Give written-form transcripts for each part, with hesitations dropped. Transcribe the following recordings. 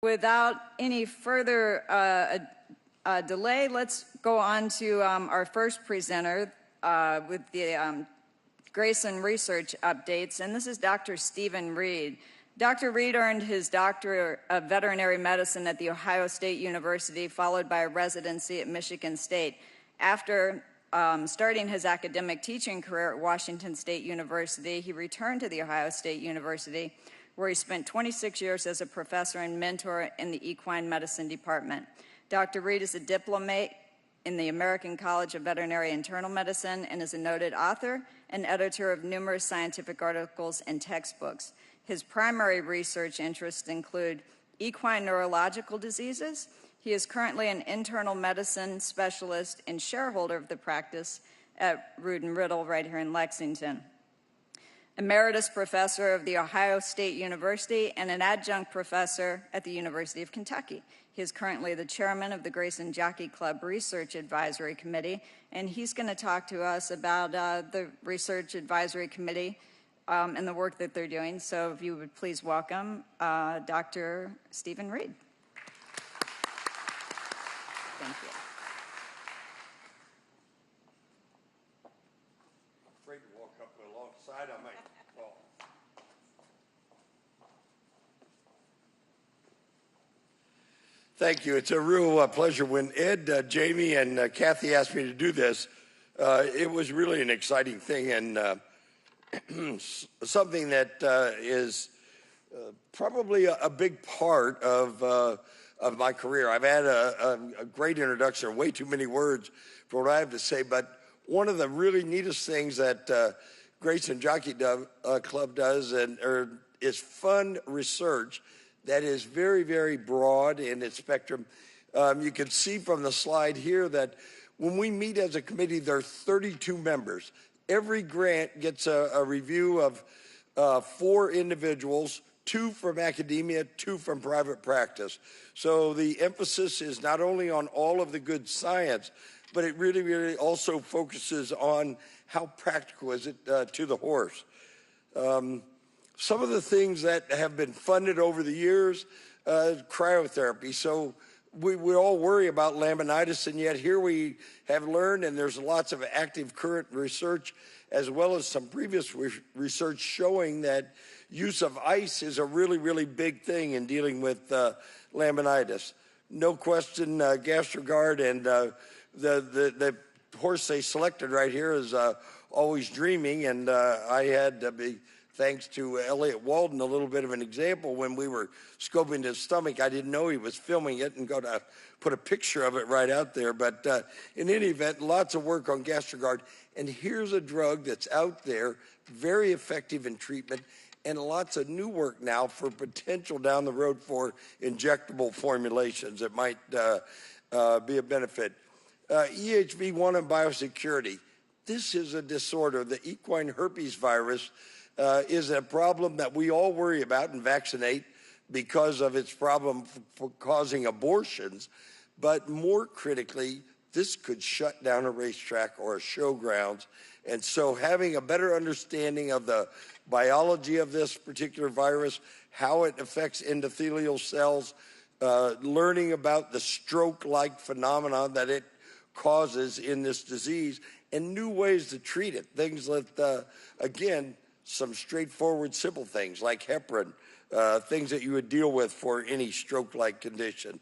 Without any further delay, let's go on to our first presenter with the Grayson research updates, and this is Dr. Stephen Reed. Dr. Reed earned his Doctor of Veterinary Medicine at The Ohio State University, followed by a residency at Michigan State. After starting his academic teaching career at Washington State University, he returned to The Ohio State University, where he spent 26 years as a professor and mentor in the equine medicine department. Dr. Reed is a diplomate in the American College of Veterinary Internal Medicine and is a noted author and editor of numerous scientific articles and textbooks. His primary research interests include equine neurological diseases. He is currently an internal medicine specialist and shareholder of the practice at Root and Riddle right here in Lexington. Emeritus professor of The Ohio State University and an adjunct professor at the University of Kentucky. He is currently the chairman of the Grayson-Jockey Club Research Advisory Committee, and he's going to talk to us about the Research Advisory Committee and the work that they're doing. So if you would please welcome Dr. Stephen Reed. Thank you. Afraid to walk up alongside, I might fall. Thank you. It's a real pleasure. When Ed, Jamie, and Kathy asked me to do this, it was really an exciting thing and something that is probably a big part of my career. I've had a great introduction, way too many words for what I have to say, but one of the really neatest things that Grayson-Jockey Club does is fund research that is very, very broad in its spectrum. You can see from the slide here that when we meet as a committee, there are 32 members. Every grant gets a review of 4 individuals, 2 from academia, 2 from private practice. So the emphasis is not only on all of the good science, but it really, really also focuses on how practical is it to the horse. Some of the things that have been funded over the years, cryotherapy. So we all worry about laminitis, and yet here we have learned, and there's lots of active current research, as well as some previous research showing that use of ice is a really, really big thing in dealing with laminitis. No question, GastroGuard and the horse they selected right here is Always Dreaming, and I had to be, thanks to Elliot Walden, a little bit of an example. When we were scoping his stomach, I didn't know he was filming it and go to put a picture of it right out there. But in any event, lots of work on GastroGuard. And here's a drug that's out there, very effective in treatment, and lots of new work now for potential down the road for injectable formulations that might be a benefit. EHV1 and biosecurity. This is a disorder. The equine herpes virus is a problem that we all worry about and vaccinate because of its problem for causing abortions. But more critically, this could shut down a racetrack or a showgrounds. And so having a better understanding of the biology of this particular virus, how it affects endothelial cells, learning about the stroke-like phenomenon that it causes in this disease, and new ways to treat it. Things that, again, some straightforward, simple things like heparin, things that you would deal with for any stroke-like condition.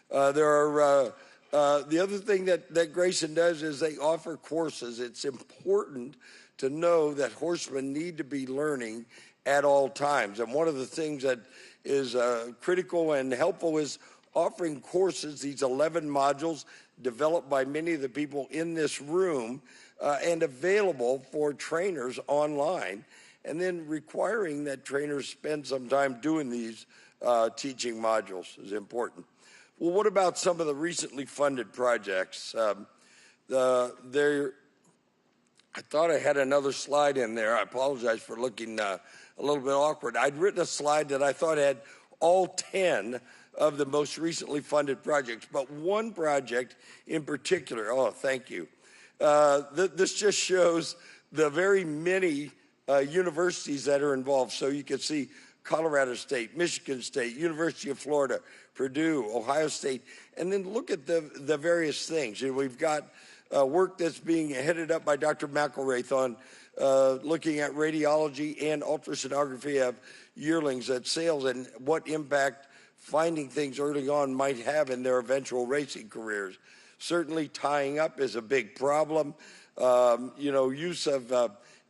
The other thing that Grayson does is they offer courses. It's important to know that horsemen need to be learning at all times. And one of the things that is critical and helpful is offering courses, these 11 modules developed by many of the people in this room and available for trainers online, and then requiring that trainers spend some time doing these teaching modules is important. Well, what about some of the recently funded projects? I thought I had another slide in there. I apologize for looking a little bit awkward. I'd written a slide that I thought had all 10 of the most recently funded projects, but one project in particular, oh, thank you. This just shows the very many universities that are involved. So you can see Colorado State, Michigan State, University of Florida, Purdue, Ohio State, and then look at the various things. And we've got work that's being headed up by Dr. McElraith on looking at radiology and ultrasonography of yearlings at sales and what impact finding things early on might have in their eventual racing careers. Certainly tying up is a big problem. Use of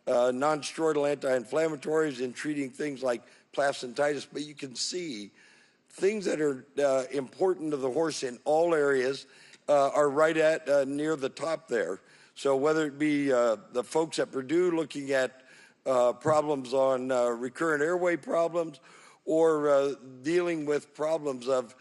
non-steroidal anti-inflammatories in treating things like placentitis, but you can see things that are important to the horse in all areas are right at near the top there. So whether it be the folks at Purdue looking at problems on recurrent airway problems, or dealing with problems of,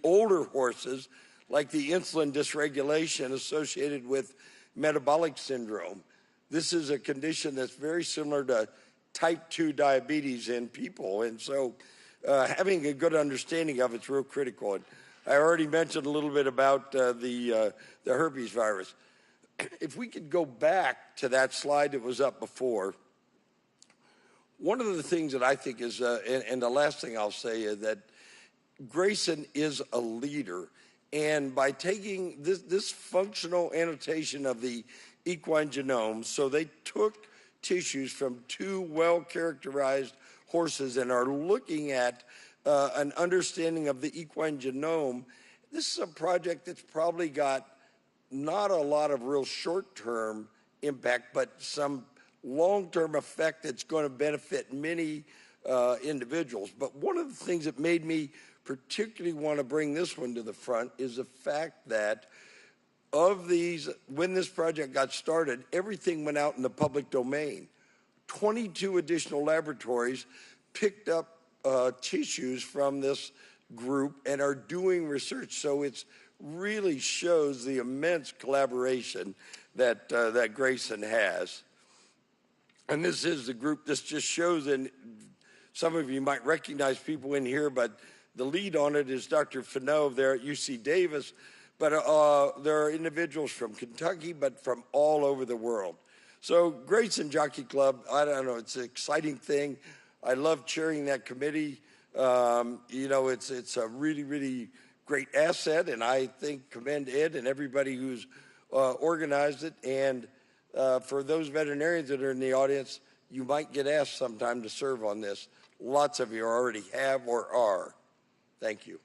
older horses like the insulin dysregulation associated with metabolic syndrome. This is a condition that's very similar to type 2 diabetes in people, and so having a good understanding of it's real critical. And I already mentioned a little bit about the herpes virus. If we could go back to that slide that was up before, one of the things that I think is, and the last thing I'll say is that Grayson is a leader. And by taking this functional annotation of the equine genome, so they took tissues from 2 well-characterized horses and are looking at an understanding of the equine genome. This is a project that's probably got not a lot of real short-term impact, but some long-term effect that's going to benefit many individuals. But one of the things that made me particularly want to bring this one to the front is the fact that of these, when this project got started, everything went out in the public domain. 22 additional laboratories picked up tissues from this group and are doing research. So it really shows the immense collaboration that Grayson has. And this is the group. This just shows, and some of you might recognize people in here, but the lead on it is Dr. Fenove there at UC Davis. But there are individuals from Kentucky, but from all over the world. So Grayson-Jockey Club, I don't know, it's an exciting thing. I love chairing that committee. It's a really, really great asset, and I think commend Ed and everybody who's organized it. And for those veterinarians that are in the audience, you might get asked sometime to serve on this. Lots of you already have or are. Thank you.